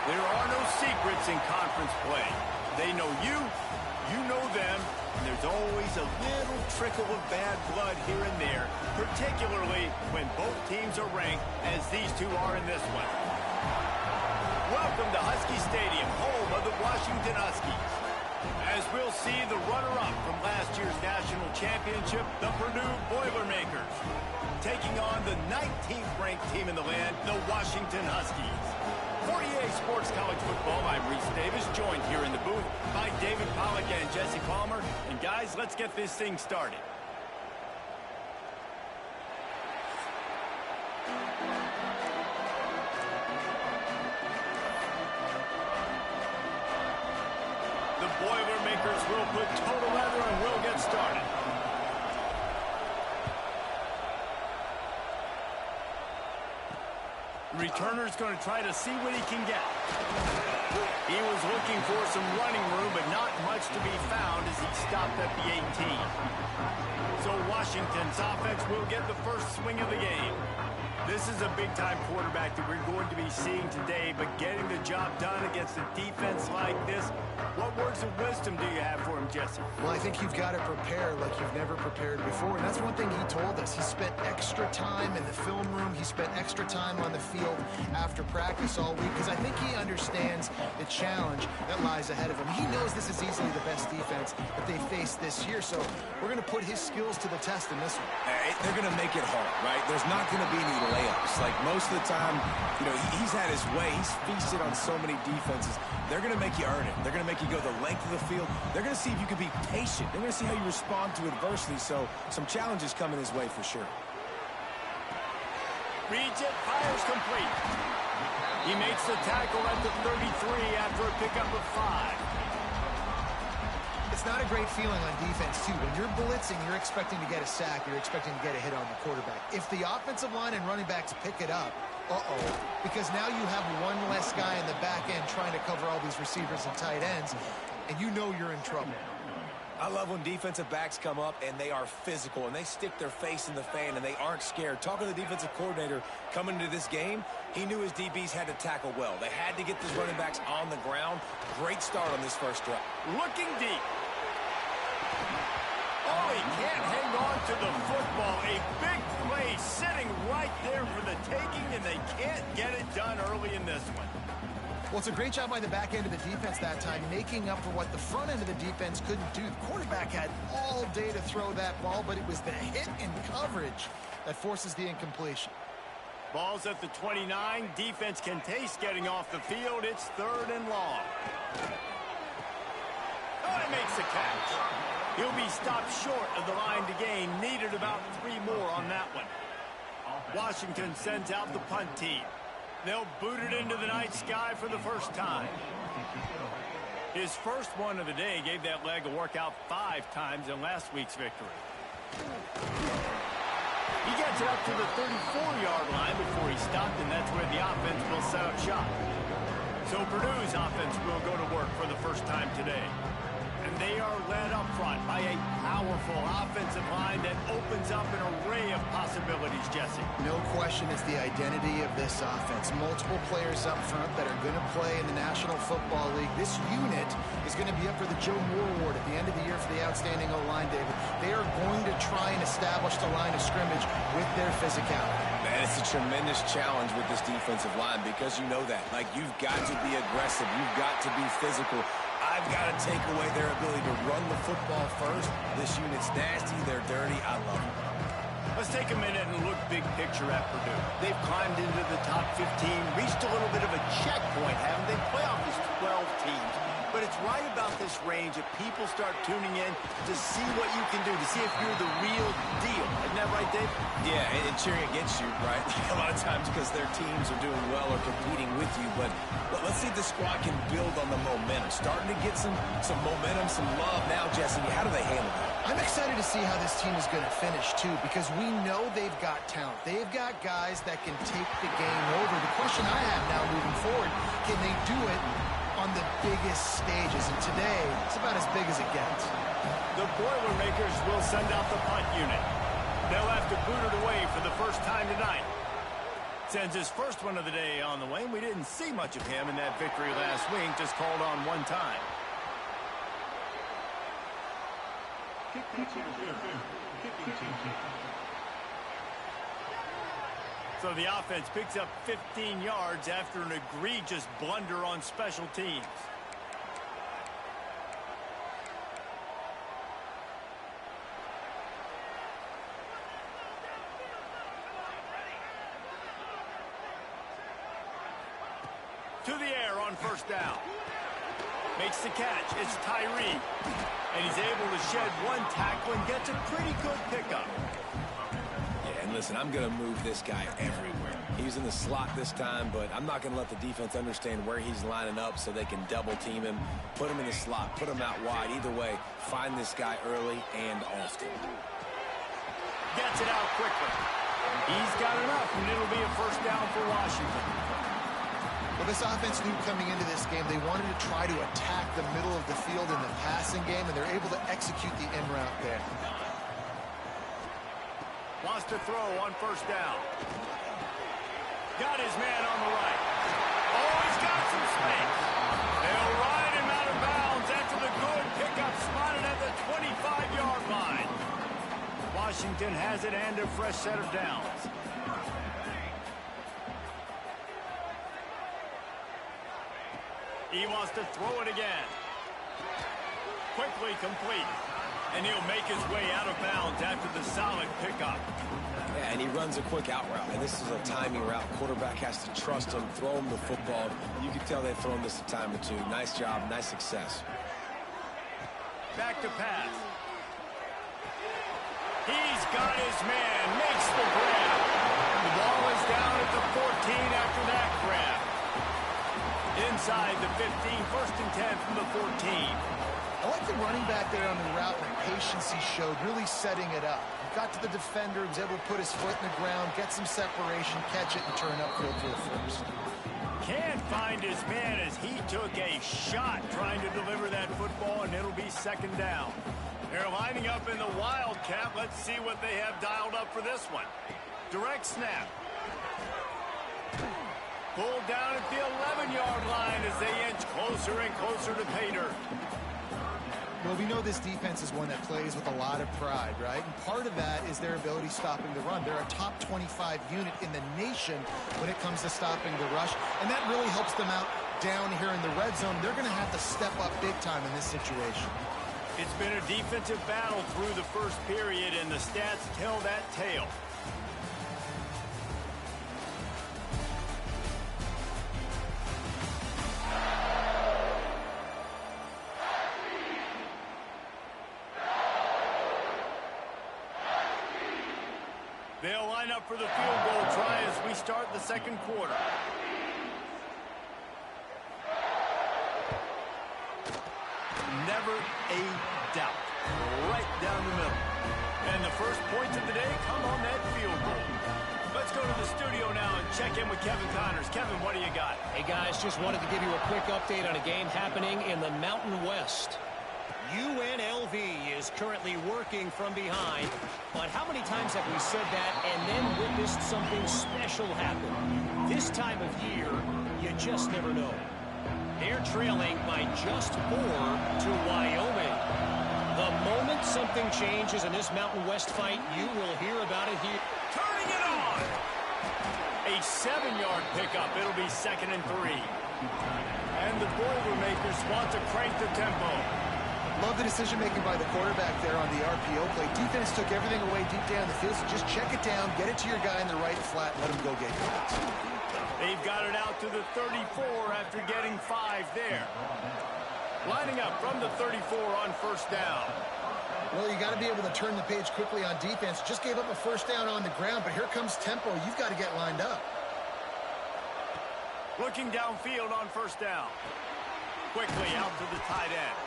There are no secrets in conference play. They know you, you know them, and there's always a little trickle of bad blood here and there, particularly when both teams are ranked, as these two are in this one. Welcome to Husky Stadium, home of the Washington Huskies. As we'll see the runner-up from last year's national championship, the Purdue Boilermakers, taking on the 19th ranked team in the land, the Washington Huskies. For EA Sports College Football, I'm Reese Davis, joined here in the booth by David Pollack and Jesse Palmer. And guys, let's get this thing started. The Boilermakers will put total leather and we'll get started. The returner's going to try to see what he can get. He was looking for some running room, but not much to be found as he stopped at the 18. So Washington's offense will get the first swing of the game. This is a big-time quarterback that we're going to be seeing today, but getting the job done against a defense like this, what words of wisdom do you have for him, Jesse? Well, I think you've got to prepare like you've never prepared before, and that's one thing he told us. He spent extra time in the film room. He spent extra time on the field after practice all week, because I think he understands the challenge that lies ahead of him. He knows this is easily the best defense that they faced this year, so we're going to put his skills to the test in this one. They're going to make it hard, right? There's not going to be any layups. Like most of the time, you know, he's had his way. He's feasted on so many defenses. They're going to make you earn it. They're going to make you go the length of the field. They're going to see if you can be patient. They're going to see how you respond to adversity. So some challenges coming his way for sure. Reads it, fires complete. He makes the tackle at the 33 after a pickup of 5. It's not a great feeling on defense, too. When you're blitzing, you're expecting to get a sack. You're expecting to get a hit on the quarterback. If the offensive line and running backs pick it up, because now you have one less guy in the back end trying to cover all these receivers and tight ends, and you know you're in trouble. I love when defensive backs come up and they are physical and they stick their face in the fan and they aren't scared. Talking to the defensive coordinator coming into this game, he knew his DBs had to tackle well. They had to get these running backs on the ground. Great start on this first drive. Looking deep. Oh, he can't hang on to the football. A big play sitting right there for the taking, and they can't get it done early in this one. Well, it's a great job by the back end of the defense that time, making up for what the front end of the defense couldn't do. The quarterback had all day to throw that ball, but it was the hit in coverage that forces the incompletion. Ball's at the 29. Defense can taste getting off the field. It's 3rd and long. Oh, he makes the catch. He'll be stopped short of the line to gain. Needed about 3 more on that one. Washington sends out the punt team. They'll boot it into the night sky for the first time. His first one of the day gave that leg a workout 5 times in last week's victory. He gets it up to the 34-yard line before he stopped, and that's where the offense will set up shop. So Purdue's offense will go to work for the first time today. And they are led up front by a powerful offensive line that opens up an array of possibilities, Jesse. No question it's the identity of this offense. Multiple players up front that are going to play in the National Football League. This unit is going to be up for the Joe Moore Award at the end of the year for the outstanding O-line, David. They are going to try and establish the line of scrimmage with their physicality. Man, it's a tremendous challenge with this defensive line because you know that. Like, you've got to be aggressive. You've got to be physical. I've got to take away their ability to run the football first. This unit's nasty. They're dirty. I love it. Let's take a minute and look big picture at Purdue. They've climbed into the top 15, reached a little bit of a checkpoint, haven't they? Playoff is 12 teams. But it's right about this range that people start tuning in to see what you can do, to see if you're the real deal. Isn't that right, Dave? Yeah, and cheering against you, right? A lot of times because their teams are doing well or competing with you. But let's see if the squad can build on the momentum. Starting to get some momentum, some love now, Jesse. How do they handle that? I'm excited to see how this team is going to finish, too, because we know they've got talent. They've got guys that can take the game over. The question I have now moving forward, can they do it on the biggest stages? And today, it's about as big as it gets. The Boilermakers will send out the punt unit. They'll have to boot it away for the first time tonight. Sends his first one of the day on the way. We didn't see much of him in that victory last week, just called on one time. So the offense picks up 15 yards after an egregious blunder on special teams. To the air on first down. Makes the catch. It's Tyree. And he's able to shed one tackle and gets a pretty good pickup. Yeah, and listen, I'm going to move this guy everywhere. He's in the slot this time, but I'm not going to let the defense understand where he's lining up so they can double team him. Put him in the slot. Put him out wide. Either way, find this guy early and often. Gets it out quickly. He's got enough, and it'll be a first down for Washington. Well, this offense knew coming into this game they wanted to try to attack the middle of the field in the passing game, and they're able to execute the in route there. Wants to throw on first down. Got his man on the right. Oh, he's got some space. They'll ride him out of bounds after the good pickup spotted at the 25-yard line. Washington has it and a fresh set of downs. He wants to throw it again. Quickly complete. And he'll make his way out of bounds after the solid pickup. Yeah, and he runs a quick out route. And this is a timing route. Quarterback has to trust him, throw him the football. You can tell they've thrown this a time or two. Nice job, nice success. Back to pass. He's got his man. Makes the grab. The ball is down at the 14 after that grab. Inside the 15, first and 10 from the 14. I like the running back there on the route and the patience he showed, really setting it up. He got to the defender, was able to put his foot in the ground, get some separation, catch it, and turn upfield for the first. Can't find his man as he took a shot trying to deliver that football, and it'll be second down. They're lining up in the Wildcat. Let's see what they have dialed up for this one. Direct snap. Pulled down at the 11-yard line as they inch closer and closer to pay dirt. Well, we know this defense is one that plays with a lot of pride, right? And part of that is their ability stopping the run. They're a top 25 unit in the nation when it comes to stopping the rush, and that really helps them out down here in the red zone. They're going to have to step up big time in this situation. It's been a defensive battle through the first period, and the stats tell that tale. They'll line up for the field goal try as we start the second quarter. Never a doubt. Right down the middle. And the first points of the day come on that field goal. Let's go to the studio now and check in with Kevin Connors. Kevin, what do you got? Hey, guys, just wanted to give you a quick update on a game happening in the Mountain West. UNLV is currently working from behind, but how many times have we said that and then witnessed something special happen? This time of year, you just never know. They're trailing by just 4 to Wyoming. The moment something changes in this Mountain West fight, you will hear about it here. Turning it on! A 7-yard pickup. It'll be 2nd and 3. And the Boilermakers want to crank the tempo. Love the decision-making by the quarterback there on the RPO play. Defense took everything away deep down the field, so just check it down, get it to your guy in the right flat, and let him go get yards. They've got it out to the 34 after getting 5 there. Lining up from the 34 on first down. Well, you got to be able to turn the page quickly on defense. Just gave up a first down on the ground, but here comes tempo. You've got to get lined up. Looking downfield on first down. Quickly out to the tight end.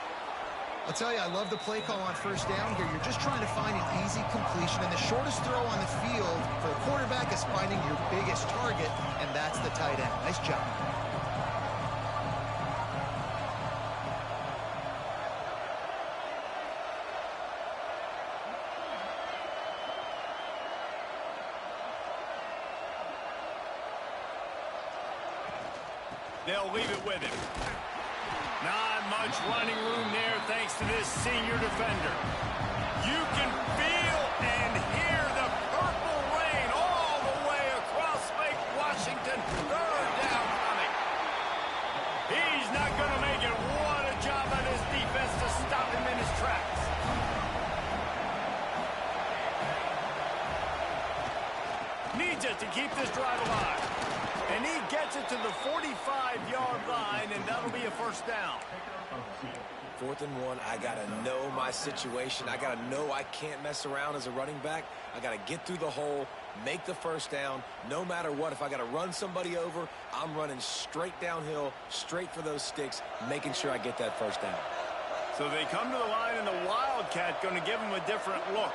I'll tell you, I love the play call on first down here. You're just trying to find an easy completion, and the shortest throw on the field for a quarterback is finding your biggest target, and that's the tight end. Nice job. They'll leave it with him. Not much running room there thanks to this senior defender. You can feel and hear the purple rain all the way across Lake Washington. Third down coming. He's not going to make it. What a job on his defense to stop him in his tracks. Needs it to keep this drive alive. And he gets it to the 45-yard line, and that'll be a first down. 4th and 1, I got to know my situation. I got to know I can't mess around as a running back. I got to get through the hole, make the first down. No matter what, if I got to run somebody over, I'm running straight downhill, straight for those sticks, making sure I get that first down. So they come to the line, and the Wildcat going to give him a different look.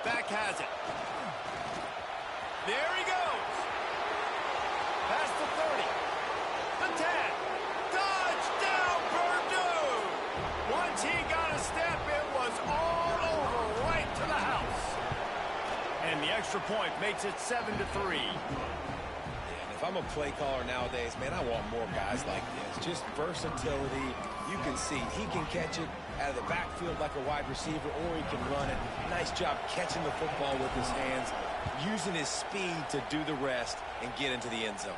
Back has it. There he goes. Past the 30. The 10. Touchdown, Purdue! Once he got a step, it was all over right to the house. And the extra point makes it 7-3. If I'm a play caller nowadays, man, I want more guys like this. Just versatility. You can see he can catch it out of the backfield like a wide receiver, or he can run it. Nice job catching the football with his hands, using his speed to do the rest and get into the end zone.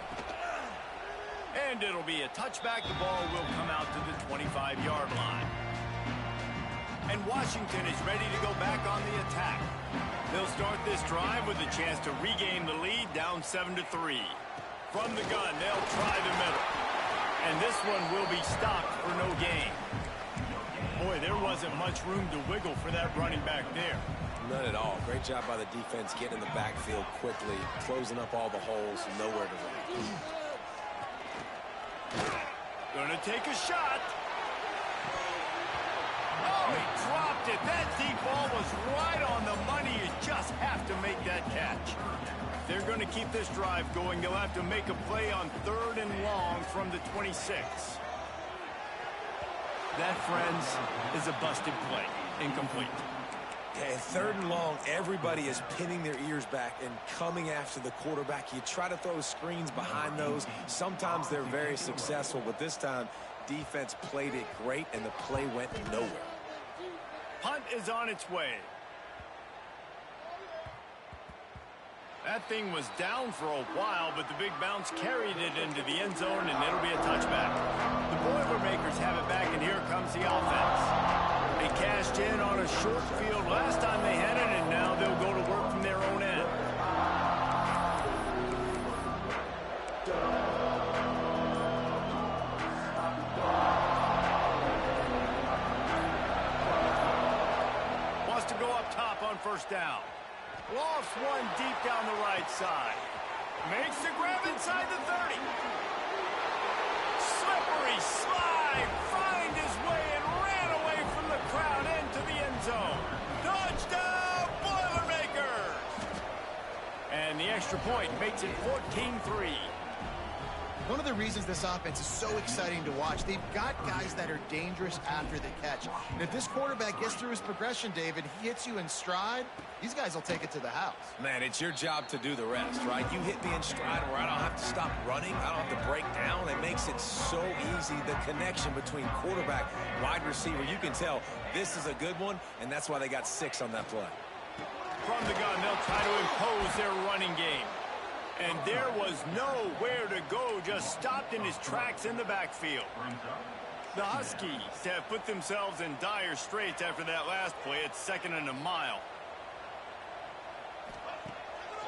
And it'll be a touchback. The ball will come out to the 25-yard line. And Washington is ready to go back on the attack. They'll start this drive with a chance to regain the lead, down 7-3. From the gun, they'll try the middle. And this one will be stopped for no gain. Boy, there wasn't much room to wiggle for that running back there. None at all. Great job by the defense getting in the backfield quickly, closing up all the holes, nowhere to run. Gonna take a shot. Oh, he dropped it. That deep ball was right on the money. You just have to make that catch. They're going to keep this drive going. They'll have to make a play on 3rd and long from the 26. That, friends, is a busted play. Incomplete. Yeah, 3rd and long, everybody is pinning their ears back and coming after the quarterback. You try to throw screens behind those. Sometimes they're very successful, but this time, defense played it great, and the play went nowhere. Punt is on its way. That thing was down for a while, but the big bounce carried it into the end zone, and it'll be a touchback. The Boilermakers have it back, and here comes the offense. They cashed in on a short field last time they had it, and now they'll go to work from their own end. Wants to go up top on first down. Lofts one deep down the right side. Makes the grab inside the 30. Slippery slide. Find his way and ran away from the crowd into the end zone. Touchdown, Boilermakers! And the extra point makes it 14-3. One of the reasons this offense is so exciting to watch, they've got guys that are dangerous after the catch. And if this quarterback gets through his progression, David, he hits you in stride, these guys will take it to the house. Man, it's your job to do the rest, right? You hit me in stride where I don't have to stop running. I don't have to break down. It makes it so easy. The connection between quarterback, wide receiver, you can tell this is a good one, and that's why they got 6 on that play. From the gun, they'll try to impose their running game. And there was nowhere to go, just stopped in his tracks in the backfield. The Huskies have put themselves in dire straits after that last play. It's 2nd and a mile.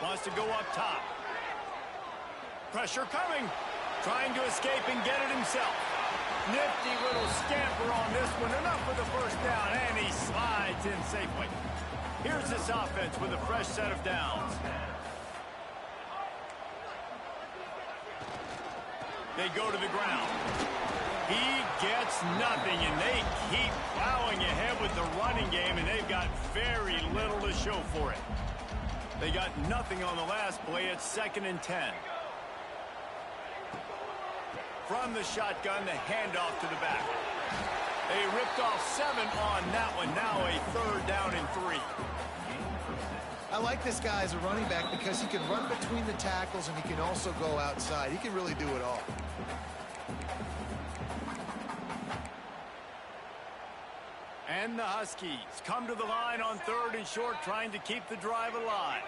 Wants to go up top. Pressure coming. Trying to escape and get it himself. Nifty little scamper on this one. Enough for the first down, and he slides in safely. Here's this offense with a fresh set of downs. They go to the ground. He gets nothing, and they keep plowing ahead with the running game, and they've got very little to show for it. They got nothing on the last play. It's 2nd and 10. From the shotgun, the handoff to the back. They ripped off 7 on that one. Now a 3rd down and 3. I like this guy as a running back because he can run between the tackles and he can also go outside. He can really do it all. And the Huskies come to the line on 3rd and short, trying to keep the drive alive.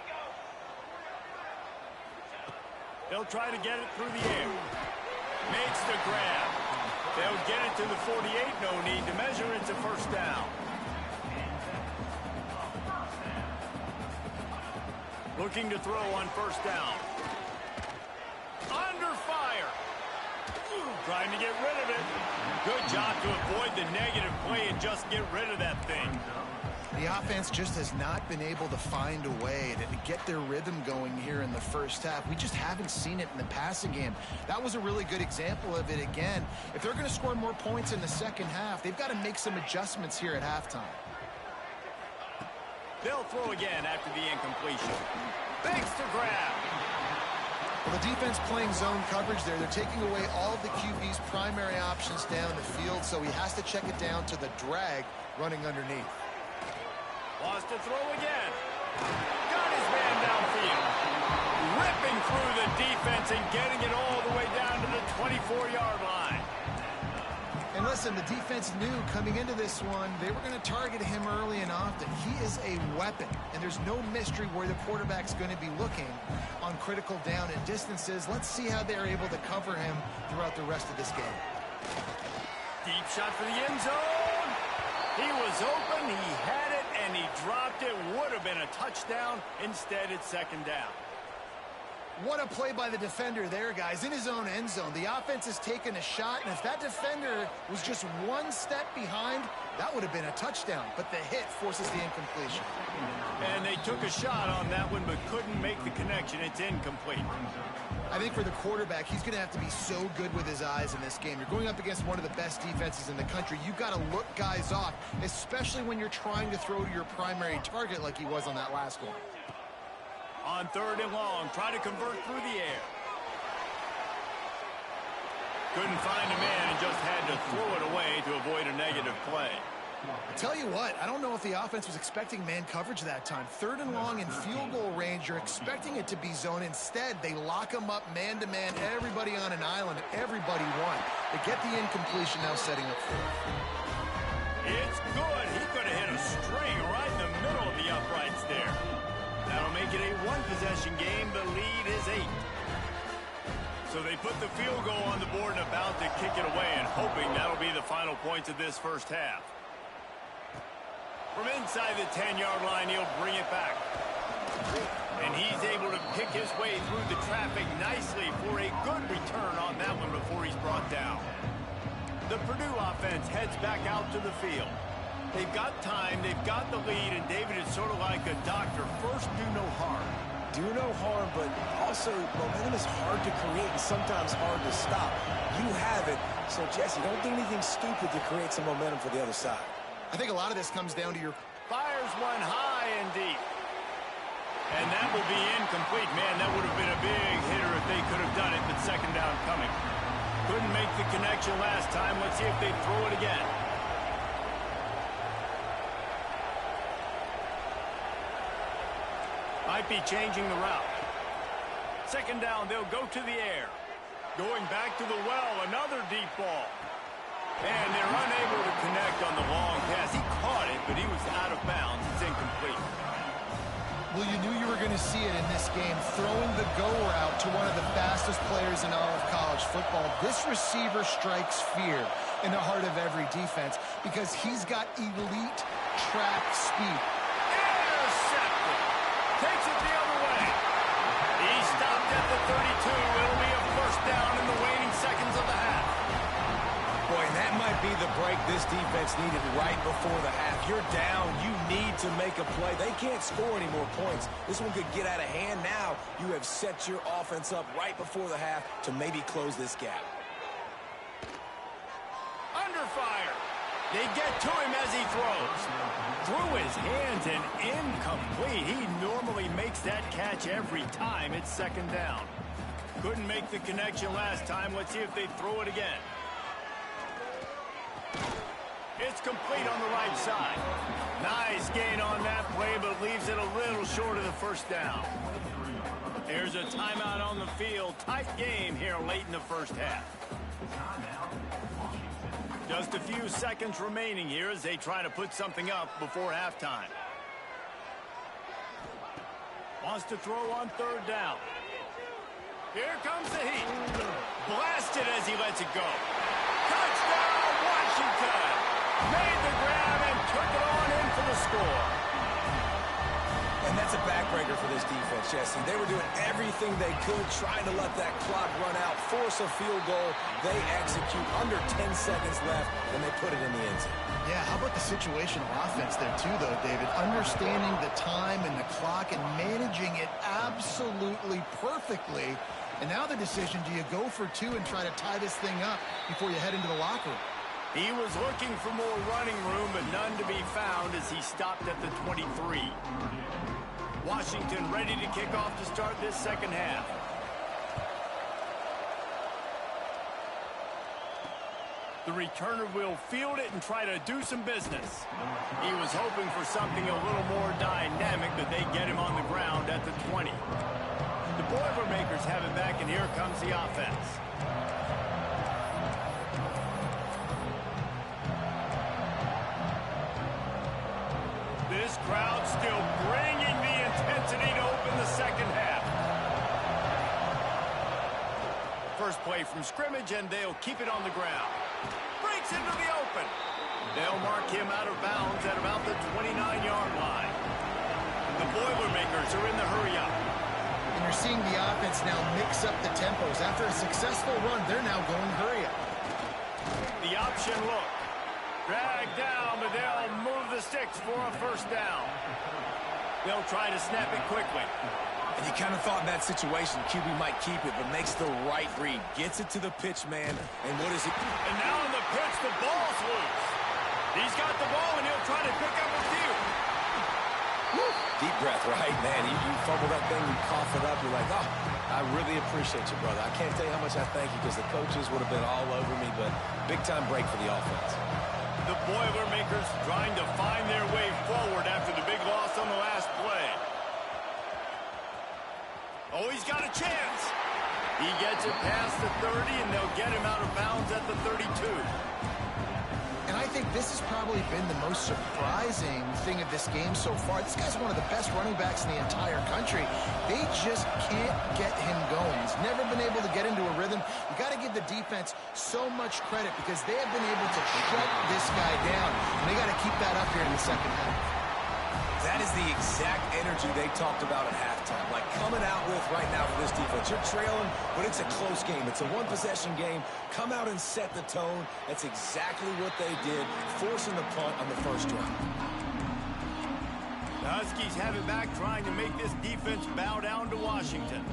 They'll try to get it through the air. Makes the grab. They'll get it to the 48. No need to measure. It's a first down. Looking to throw on first down. Under fire. Trying to get rid of it. Good job to avoid the negative play and just get rid of that thing. The offense just has not been able to find a way to get their rhythm going here in the first half. We just haven't seen it in the passing game. That was a really good example of it again. If they're going to score more points in the second half, they've got to make some adjustments here at halftime. They'll throw again after the incompletion. Thanks to grab. Well, the defense playing zone coverage there. They're taking away all of the QB's primary options down the field, so he has to check it down to the drag running underneath. Wants to throw again. Got his man downfield. Ripping through the defense and getting it all the way down to the 24-yard line. And listen, the defense knew coming into this one, they were going to target him early and often. He is a weapon, and there's no mystery where the quarterback's going to be looking on critical down and distances. Let's see how they're able to cover him throughout the rest of this game. Deep shot for the end zone. He was open, he had it, and he dropped it. Would have been a touchdown. Instead, it's second down. What a play by the defender there, guys. In his own end zone, the offense has taken a shot, and if that defender was just one step behind, that would have been a touchdown. But the hit forces the incompletion. And they took a shot on that one, but couldn't make the connection. It's incomplete. I think for the quarterback, he's going to have to be so good with his eyes in this game. You're going up against one of the best defenses in the country. You've got to look guys off, especially when you're trying to throw to your primary target like he was on that last one. On 3rd and long, try to convert through the air. Couldn't find a man and just had to throw it away to avoid a negative play. I tell you what, I don't know if the offense was expecting man coverage that time. 3rd and long in field goal range, you're expecting it to be zone. Instead, they lock them up man-to-man, everybody on an island, everybody won. They get the incompletion now setting up 4th. It's good. He could have hit a string right in the middle of the uprights there. That'll make it a one-possession game. The lead is 8. So they put the field goal on the board and about to kick it away and hoping that'll be the final points of this first half. From inside the 10-yard line, he'll bring it back. And he's able to pick his way through the traffic nicely for a good return on that one before he's brought down. The Purdue offense heads back out to the field. They've got time, they've got the lead, and David is sort of like a doctor. First, do no harm. Do no harm, but also momentum is hard to create and sometimes hard to stop. You have it, so Jesse, don't do anything stupid to create some momentum for the other side. I think a lot of this comes down to your... Fires one high and deep. And that will be incomplete. Man, that would have been a big hitter if they could have done it, but second down coming. Couldn't make the connection last time. Let's see if they throw it again. Might be changing the route. Second down, they'll go to the air. Going back to the well, another deep ball. And they're unable to connect on the long pass. He caught it, but he was out of bounds. It's incomplete. Well, you knew you were going to see it in this game, throwing the go route to one of the fastest players in all of college football. This receiver strikes fear in the heart of every defense because he's got elite track speed. Intercepted. Takes it the other way. He stopped at the 32. It'll be a first down in the waning seconds of the half. Boy, and that might be the break this defense needed right before the half. You're down. You need to make a play. They can't score any more points. This one could get out of hand now. You have set your offense up right before the half to maybe close this gap. Under fire. They get to him as he throws. Through his hands and incomplete. He normally makes that catch every time. It's second down. Couldn't make the connection last time. Let's see if they throw it again. It's complete on the right side. Nice gain on that play, but leaves it a little short of the first down. There's a timeout on the field. Tight game here late in the first half. Just a few seconds remaining here as they try to put something up before halftime. Wants to throw on third down. Here comes the heat. Blasted as he lets it go. Touchdown, Washington! Made the grab and took it on in for the score. And that's a backbreaker for this defense, Jesse. They were doing everything they could, trying to let that clock run out, force a field goal. They execute under 10 seconds left, and they put it in the end zone. Yeah, how about the situational offense there too, though, David? Understanding the time and the clock and managing it absolutely perfectly. And now the decision, do you go for two and try to tie this thing up before you head into the locker room? He was looking for more running room, but none to be found as he stopped at the 23. Washington ready to kick off to start this second half. The returner will field it and try to do some business. He was hoping for something a little more dynamic, but they get him on the ground at the 20. The Boilermakers have it back, and here comes the offense. This crowd still bringing the intensity to open the second half. First play from scrimmage, and they'll keep it on the ground. Breaks into the open. They'll mark him out of bounds at about the 29-yard line. The Boilermakers are in the hurry-up. And you're seeing the offense now mix up the tempos. After a successful run, they're now going hurry-up. The option look. Drag down, but they'll move the sticks for a first down. They'll try to snap it quickly. And you kind of thought in that situation QB might keep it, but makes the right read. Gets it to the pitch man, and what is it? And now in the pitch, the ball's loose. He's got the ball, and he'll try to pick up a few. Woo. Deep breath, right, man? You fumble that thing, you cough it up, you're like, oh, I really appreciate you, brother. I can't tell you how much I thank you because the coaches would have been all over me, but big-time break for the offense. The Boilermakers trying to find their way forward after the big loss on the last play. Oh, he's got a chance. He gets it past the 30, and they'll get him out of bounds at the 32. And I think this has probably been the most surprising thing of this game so far. This guy's one of the best running backs in the entire country. They just can't get him going. He's never been able to get into a rhythm. You got to give the defense so much credit because they have been able to shut this guy down. And they got to keep that up here in the second half. That is the exact energy they talked about at halftime. Like coming out with right now for this defense. You're trailing, but it's a close game. It's a one-possession game. Come out and set the tone. That's exactly what they did, forcing the punt on the first drive. The Huskies have it back, trying to make this defense bow down to Washington.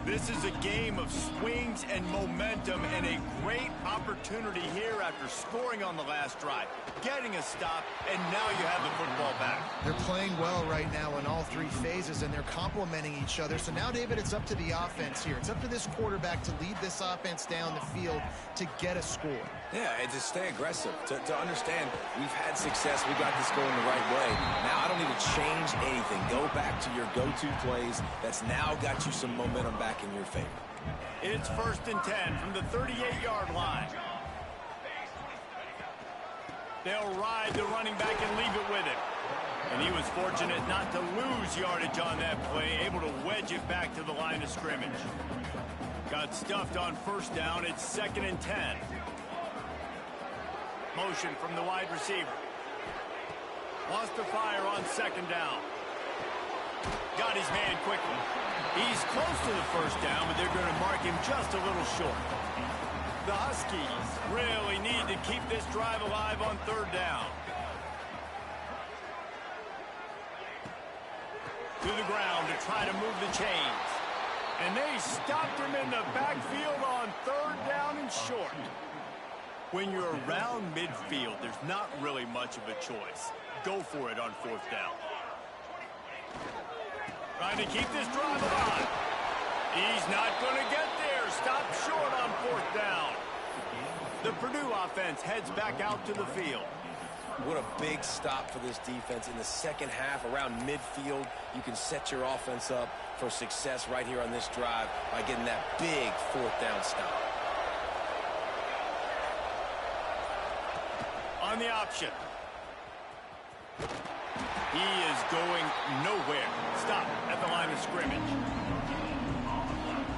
This is a game of swings and momentum, and a great opportunity here after scoring on the last drive, getting a stop, and now you have the football back. They're playing well right now in all three phases, and they're complementing each other. So now, David, it's up to the offense here. It's up to this quarterback to lead this offense down the field to get a score. Yeah, and to stay aggressive, to understand we've had success, we got this going the right way. Now I don't need to change anything. Go back to your go-to plays. That's now got you some momentum back in your favor. It's 1st and 10 from the 38-yard line. They'll ride the running back and leave it with him. And he was fortunate not to lose yardage on that play, able to wedge it back to the line of scrimmage. Got stuffed on first down. It's 2nd and 10. Motion from the wide receiver. Wants to fire on 2nd down. Got his man quickly. He's close to the first down, but they're going to mark him just a little short. The Huskies really need to keep this drive alive on 3rd down. To the ground to try to move the chains. And they stopped him in the backfield on 3rd down and short. When you're around midfield, there's not really much of a choice. Go for it on 4th down. Trying to keep this drive alive. He's not going to get there. Stop short on 4th down. The Purdue offense heads back out to the field. What a big stop for this defense. In the second half, around midfield, you can set your offense up for success right here on this drive by getting that big 4th down stop. on the option. He is going nowhere. Stop at the line of scrimmage.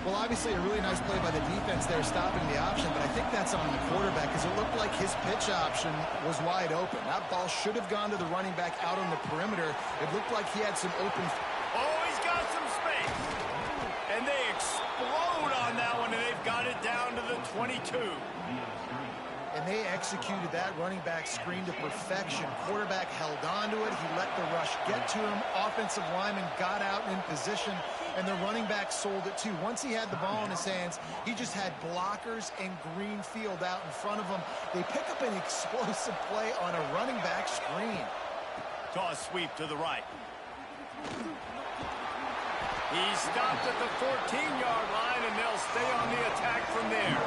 Well, obviously a really nice play by the defense there stopping the option, but I think that's on the quarterback because it looked like his pitch option was wide open. That ball should have gone to the running back out on the perimeter. It looked like he had some open... Oh, he's got some space. And they explode on that one, and they've got it down to the 22. And they executed that running back screen to perfection. Quarterback held on to it. He let the rush get to him. Offensive lineman got out in position, and the running back sold it too. Once he had the ball in his hands, he just had blockers and green field out in front of him. They pick up an explosive play on a running back screen. Toss sweep to the right. He stopped at the 14-yard line, and they'll stay on the attack from there.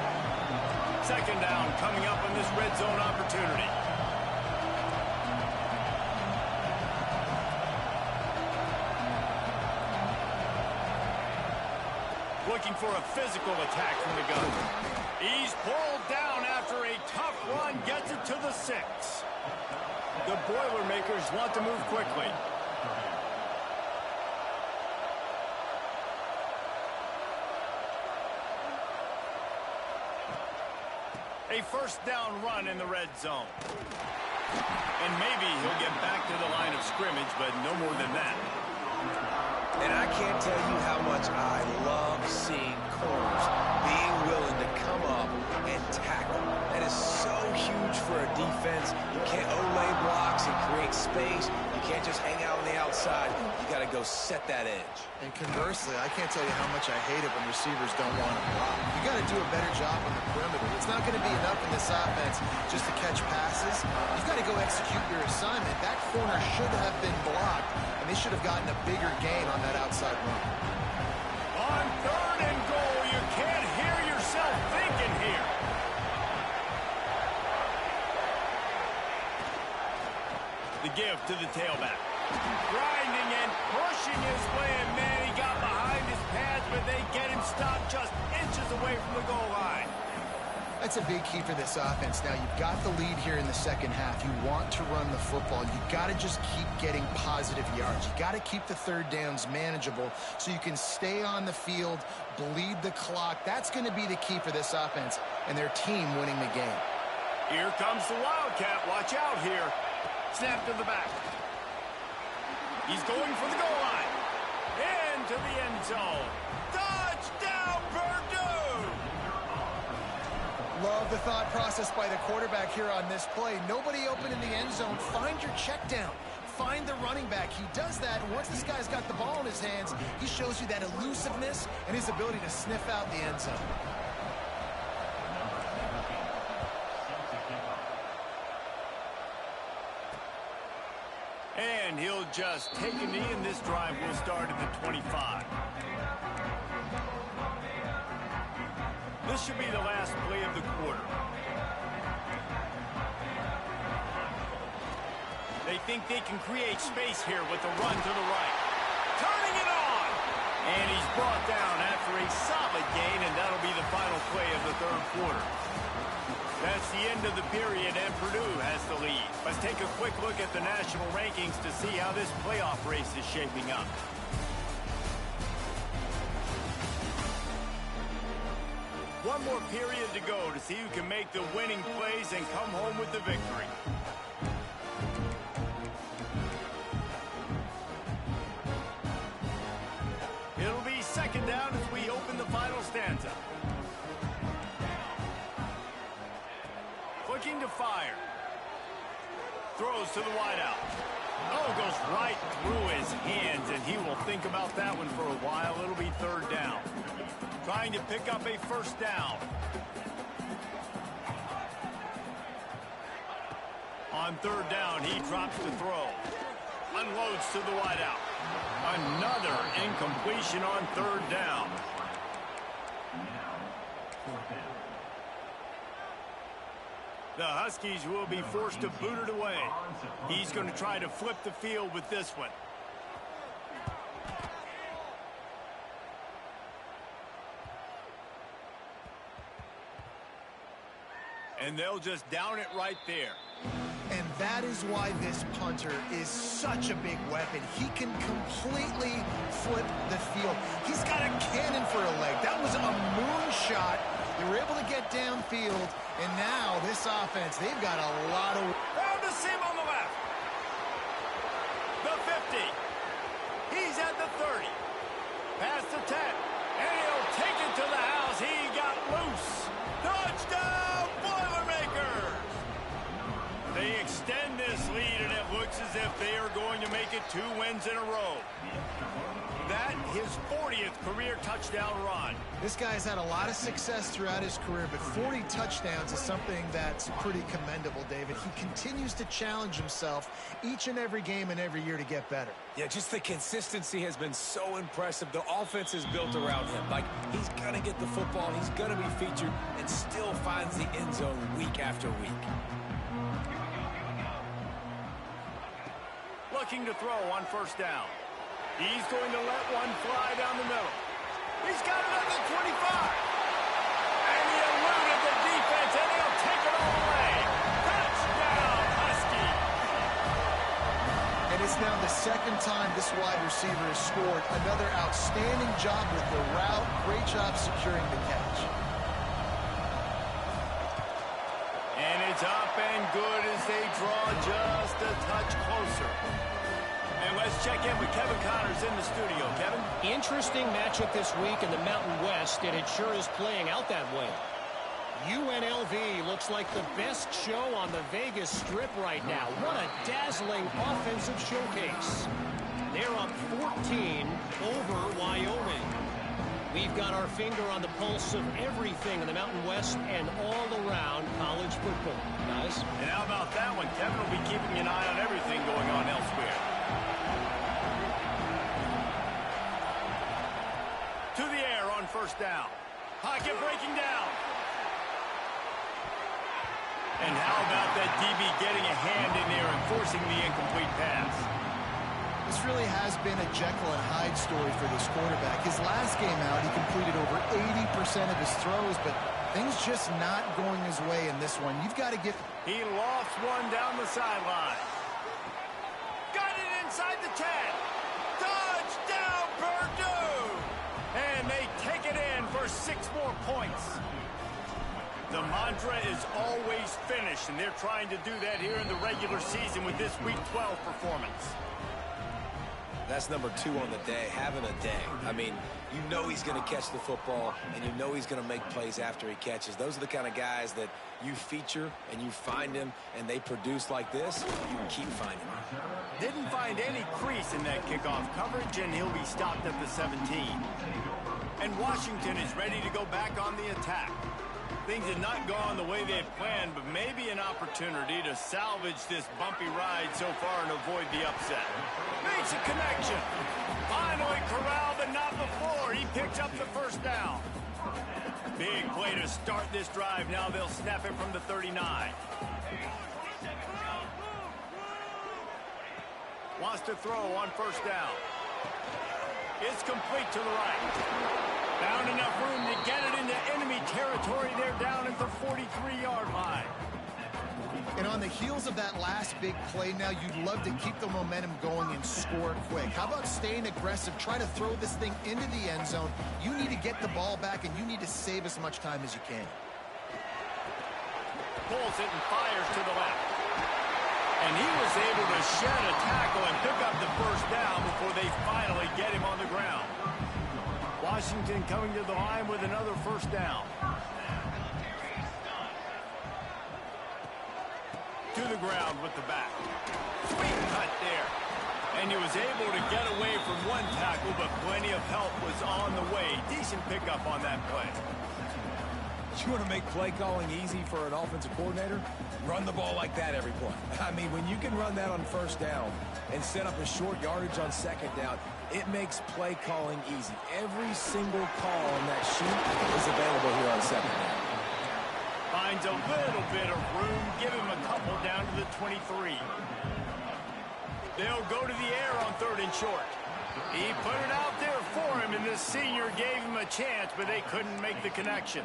Second down coming up on this red zone opportunity. Looking for a physical attack from the gun. He's pulled down after a tough run, gets it to the 6. The Boilermakers want to move quickly. A first down run in the red zone. And maybe he'll get back to the line of scrimmage, but no more than that. And I can't tell you how much I love seeing corners being willing to come up and tackle. That is so huge for a defense. You can't olay blocks and create space. You can't just hang out on the outside. You got to go set that edge. And conversely, I can't tell you how much I hate it when receivers don't want to block. You got to do a better job on the perimeter. It's not going to be enough in this offense just to catch passes. You've got to go execute your assignment. That corner should have been blocked, and they should have gotten a bigger gain on that outside run. On third and goal, you can't hear yourself thinking here. The give to the tailback. Grinding and pushing his way, and man, he got behind his pads, but they get him stopped just inches away from the goal line. That's a big key for this offense. Now, you've got the lead here in the second half. You want to run the football. You've got to just keep getting positive yards. You've got to keep the third downs manageable so you can stay on the field, bleed the clock. That's going to be the key for this offense and their team winning the game. Here comes the Wildcat. Watch out here. Snap to the back. He's going for the goal line. Into the end zone. Touchdown, Purdue! Love the thought process by the quarterback here on this play. Nobody open in the end zone. Find your check down. Find the running back. He does that, and once this guy's got the ball in his hands, he shows you that elusiveness and his ability to sniff out the end zone. And he'll just take a knee, and this drive will start at the 25. This should be the last play of the quarter. They think they can create space here with the run to the right. Turning it on! And he's brought down after a solid gain, and that'll be the final play of the third quarter. That's the end of the period, and Purdue has the lead. Let's take a quick look at the national rankings to see how this playoff race is shaping up. One more period to go to see who can make the winning plays and come home with the victory. It'll be second down as we open the final stanza. Looking to fire. Throws to the wideout. Oh, goes right through his hands, and he will think about that one for a while. It'll be third down. Trying to pick up a first down. On third down, he drops to throw. Unloads to the wideout. Another incompletion on third down. The Huskies will be forced to boot it away. He's going to try to flip the field with this one. And they'll just down it right there. And that is why this punter is such a big weapon. He can completely flip the field. He's got a cannon for a leg. That was a moonshot. They were able to get downfield, and now this offense, they've got a lot of... Found a seam on the left. The 50. He's at the 30. Past the 10. And he'll take it to the house. He got loose. Touchdown, Boilermakers! They extend this lead, and it looks as if they are going to make it 2 wins in a row. That, his 40th career touchdown run. This guy's had a lot of success throughout his career, but 40 touchdowns is something that's pretty commendable, David. He continues to challenge himself each and every game and every year to get better. Yeah, just the consistency has been so impressive. The offense is built around him. Like, he's going to get the football, he's going to be featured, and still finds the end zone week after week. Looking to throw on first down. He's going to let one fly down the middle. He's got it at the 25. And he eluded the defense, and he'll take it all the way. Touchdown, Husky. And it's now the second time this wide receiver has scored. Another outstanding job with the route. Great job securing the catch. And it's up and good as they draw just a touch closer. And let's check in with Kevin Connors in the studio. Kevin? Interesting matchup this week in the Mountain West, and it sure is playing out that way. UNLV looks like the best show on the Vegas Strip right now. What a dazzling offensive showcase. They're up 14 over Wyoming. We've got our finger on the pulse of everything in the Mountain West and all around college football. Guys? And how about that one? Kevin will be keeping an eye on everything going on elsewhere. To the air on first down. Pocket breaking down. And how about that DB getting a hand in there and forcing the incomplete pass? This really has been a Jekyll and Hyde story for this quarterback. His last game out, he completed over 80% of his throws, but things just not going his way in this one. You've got to get... He lost one down the sideline. Got it inside the 10. Touchdown, Purdue! And they take it in for 6 more points. The mantra is always finish, and they're trying to do that here in the regular season with this Week 12 performance. That's number 2 on the day, having a day. I mean, you know he's going to catch the football, and you know he's going to make plays after he catches. Those are the kind of guys that you feature and you find him, and they produce like this, you can keep finding them. Didn't find any crease in that kickoff coverage, and he'll be stopped at the 17. And Washington is ready to go back on the attack. Things had not gone the way they had planned, but maybe an opportunity to salvage this bumpy ride so far and avoid the upset. Makes a connection. Finally corralled, but not before. He picks up the first down. Big play to start this drive. Now they'll snap it from the 39. Wants to throw on first down. It's complete to the right. Found enough room to get it into enemy territory. They're down at the 43-yard line. And on the heels of that last big play now, you'd love to keep the momentum going and score quick. How about staying aggressive? Try to throw this thing into the end zone. You need to get the ball back, and you need to save as much time as you can. Pulls it and fires to the left. And he was able to shed a tackle and pick up the first down before they finally get him on the ground. Washington coming to the line with another first down. To the ground with the back. Sweet cut there. And he was able to get away from one tackle, but plenty of help was on the way. Decent pickup on that play. You want to make play calling easy for an offensive coordinator? Run the ball like that every play. I mean, when you can run that on first down and set up a short yardage on second down, it makes play calling easy. Every single call on that sheet is available here on second down. Finds a little bit of room. Give him a couple down to the 23. They'll go to the air on 3rd and short. He put it out there for him, and the senior gave him a chance, but they couldn't make the connection.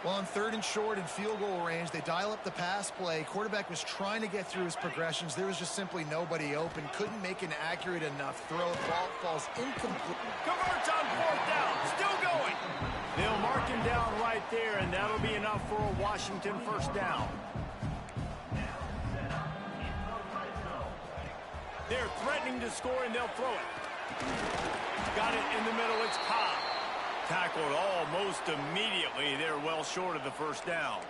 Well, on 3rd and short and field goal range, they dial up the pass play. Quarterback was trying to get through his progressions. There was just simply nobody open. Couldn't make an accurate enough throw. Ball falls incomplete. Converts on 4th down. Still going. They'll mark him down right there, and that'll be enough for a Washington 1st down. They're threatening to score, and they'll throw it. Got it in the middle. It's Cobb. Tackled almost immediately. They're well short of the 1st down.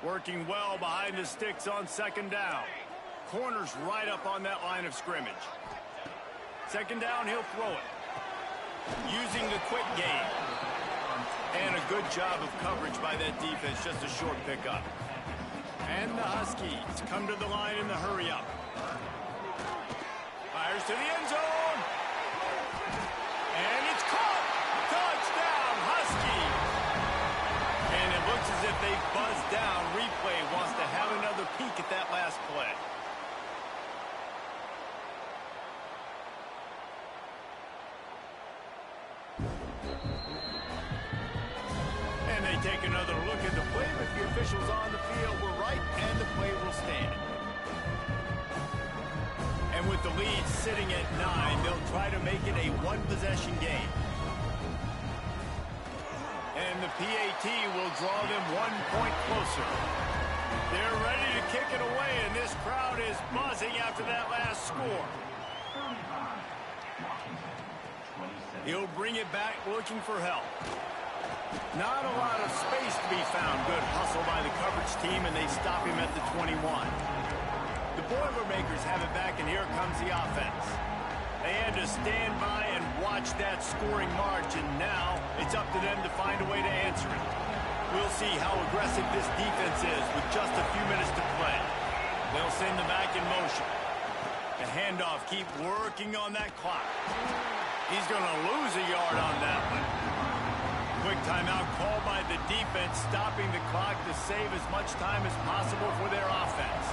Working well behind the sticks on 2nd down. Corner's right up on that line of scrimmage. 2nd down, he'll throw it. Using the quick game. And a good job of coverage by that defense. Just a short pickup. And the Huskies come to the line in the hurry-up. Fires to the end zone. And it's caught. Touchdown, Huskies. And it looks as if they buzzed down. Replay wants to have another peek at that last play. And they take another look at the play, but the officials on the field were right, and the play will stand. And with the lead sitting at 9, they'll try to make it a one-possession game. And the PAT will draw them 1 point closer. They're ready to kick it away, and this crowd is buzzing after that last score. He'll bring it back looking for help. Not a lot of space to be found. Good hustle by the coverage team, and they stop him at the 21. The Boilermakers have it back, and here comes the offense. They had to stand by and watch that scoring march, and now it's up to them to find a way to answer it. We'll see how aggressive this defense is with just a few minutes to play. They'll send the back in motion. The handoff, keep working on that clock. He's going to lose a yard on that one. Quick timeout called by the defense, stopping the clock to save as much time as possible for their offense.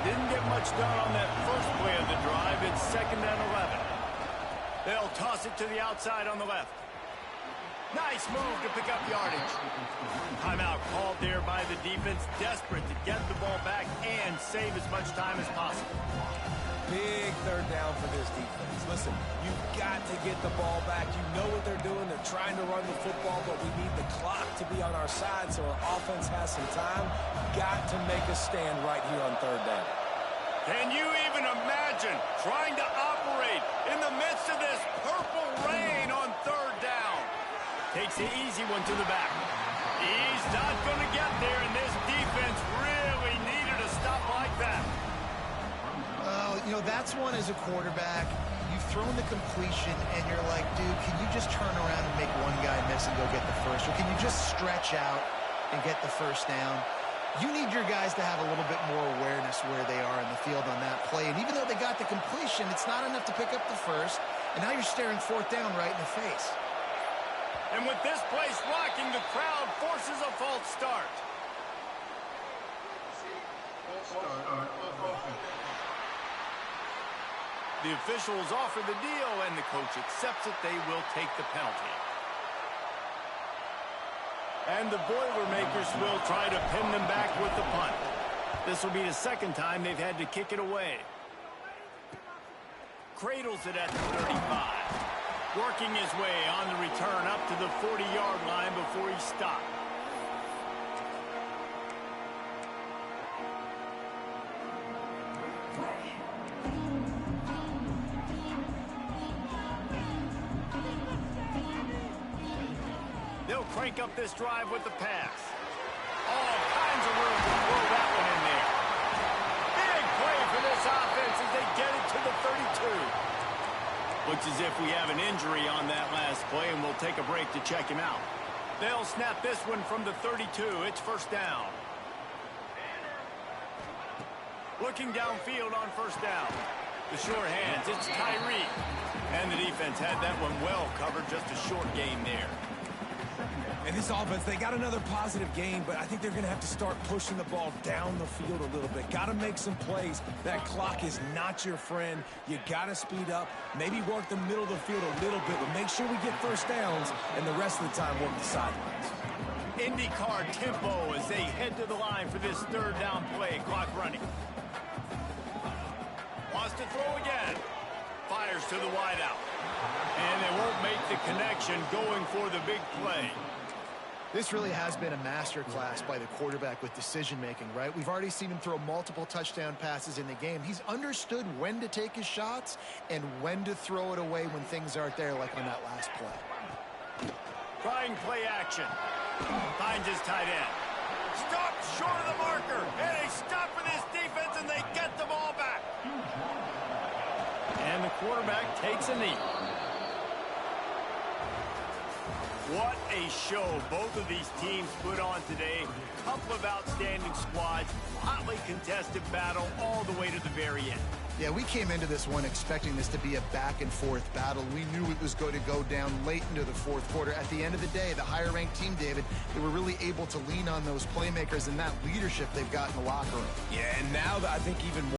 Didn't get much done on that first play of the drive. It's 2nd and 11. They'll toss it to the outside on the left. Nice move to pick up yardage. Timeout called there by the defense, desperate to get the ball back and save as much time as possible. Big 3rd down for this defense. Listen, you've got to get the ball back. You know what they're doing. They're trying to run the football, but we need the clock to be on our side so our offense has some time. Got to make a stand right here on 3rd down. Can you even imagine trying to operate in the midst of this purple rain on 3rd down? Takes the easy one to the back. He's not going to get there, and this defense really needed a stop like that. You know, that's one as a quarterback. You've thrown the completion, and you're like, dude, can you just turn around and make one guy miss and go get the first? Or can you just stretch out and get the 1st down? You need your guys to have a little bit more awareness where they are in the field on that play. And even though they got the completion, it's not enough to pick up the 1st. And now you're staring 4th down right in the face. And with this place rocking, the crowd forces a false start. The officials offer the deal, and the coach accepts it. They will take the penalty. And the Boilermakers will try to pin them back with the punt. This will be the 2nd time they've had to kick it away. Cradles it at the 35. Working his way on the return up to the 40-yard line before he stopped. They'll crank up this drive with the pass. All kinds of room to throw that one in there. Big play for this offense as they get it to the 32. Looks as if we have an injury on that last play, and we'll take a break to check him out. They'll snap this one from the 32. It's 1st down. Looking downfield on 1st down. The short hands, it's Tyree. And the defense had that one well covered, just a short gain there. And this offense, they got another positive game, but I think they're going to have to start pushing the ball down the field a little bit. Got to make some plays. That clock is not your friend. You got to speed up, maybe work the middle of the field a little bit, but make sure we get 1st downs, and the rest of the time work the sidelines. IndyCar tempo as they head to the line for this third down play. Clock running. Wants to throw again. Fires to the wideout. And they won't make the connection going for the big play. This really has been a masterclass by the quarterback with decision-making, right? We've already seen him throw multiple touchdown passes in the game. He's understood when to take his shots and when to throw it away when things aren't there, like on that last play. Trying play action. Finds his tight end. Stop short of the marker. And they stop for this defense, and they get the ball back. And the quarterback takes a knee. What a show both of these teams put on today. Couple of outstanding squads, hotly contested battle all the way to the very end. Yeah, we came into this one expecting this to be a back-and-forth battle. We knew it was going to go down late into the fourth quarter. At the end of the day, the higher-ranked team, David, they were really able to lean on those playmakers and that leadership they've got in the locker room. Yeah, and now I think even more